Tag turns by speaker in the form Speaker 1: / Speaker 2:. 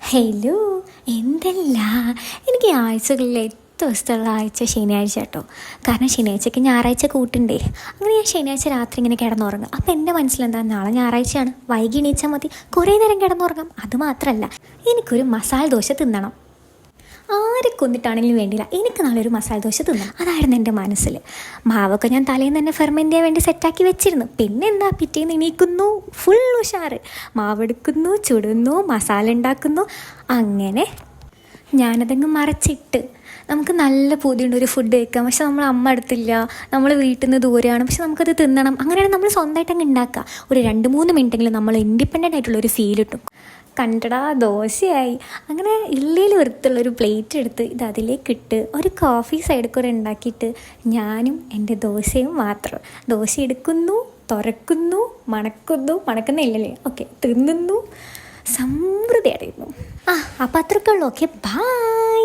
Speaker 1: Hello, എന്തല്ല. എനിക്ക് ആഴ്ചകളിൽ ഏറ്റവും ഇഷ്ടമുള്ള ആഴ്ച ശനിയാഴ്ച കേട്ടോ. കാരണം ശനിയാഴ്ചയ്ക്ക് ഞായറാഴ്ച കൂട്ടുണ്ടേ. അങ്ങനെ ഞാൻ ശനിയാഴ്ച രാത്രി ഇങ്ങനെ കിടന്നുറങ്ങും. അപ്പം എൻ്റെ മനസ്സിലെന്താ, നാളെ ഞായറാഴ്ചയാണ്, വൈകി എണീച്ചാൽ മതി, കുറേ നേരം കിടന്നുറങ്ങാം. അതുമാത്രമല്ല, എനിക്കൊരു മസാല ദോശ തിന്നണം. ആരെ കൊന്നിട്ടാണെങ്കിലും വേണ്ടിയില്ല, എനിക്ക് നല്ലൊരു മസാല ദോശ തിന്നണം. അതായിരുന്നു എൻ്റെ മനസ്സിൽ. മാവൊക്കെ ഞാൻ തലേന്ന് തന്നെ ഫെർമെൻ്റ് ചെയ്യാൻ വേണ്ടി സെറ്റാക്കി വെച്ചിരുന്നു. പിന്നെ എന്താ, പിറ്റേന്ന് എണീക്കുന്നു, ഫുൾ ഉഷാറ്. മാവെടുക്കുന്നു, ചുടുന്നു, മസാല ഉണ്ടാക്കുന്നു. അങ്ങനെ ഞാനതങ്ങ് മറച്ചിട്ട് നമുക്ക് നല്ല പൂതിയുണ്ട് ഒരു ഫുഡ് കഴിക്കാം. പക്ഷെ നമ്മൾ അമ്മ അടുത്തില്ല, നമ്മൾ വീട്ടിൽ നിന്ന് ദൂരെയാണ്, പക്ഷെ നമുക്കത് തിന്നണം. അങ്ങനെയാണ് നമ്മൾ സ്വന്തമായിട്ട് അങ്ങ് ഉണ്ടാക്കുക. ഒരു 2-3 മിനിറ്റെങ്കിലും നമ്മൾ ഇൻഡിപെൻഡൻ്റ് ആയിട്ടുള്ളൊരു ഫീൽ കിട്ടും. കണ്ടടാ, ദോശയായി. അങ്ങനെ ഇള്ളിയിൽ വൃത്തുള്ളൊരു പ്ലേറ്റ് എടുത്ത് ഇത് അതിലേക്കിട്ട് ഒരു കോഫി സൈഡിൽ കൂടെ ഉണ്ടാക്കിയിട്ട് ഞാനും എൻ്റെ ദോശയും മാത്രം. ദോശ എടുക്കുന്നു, തുറക്കുന്നു, മണക്കുന്നില്ലല്ലേ, ഓക്കെ, തിന്നുന്നു, സമൃദ്ധി അടയുന്നു. അപ്പം അത്രയ്ക്കുള്ളൂ. Okay, by.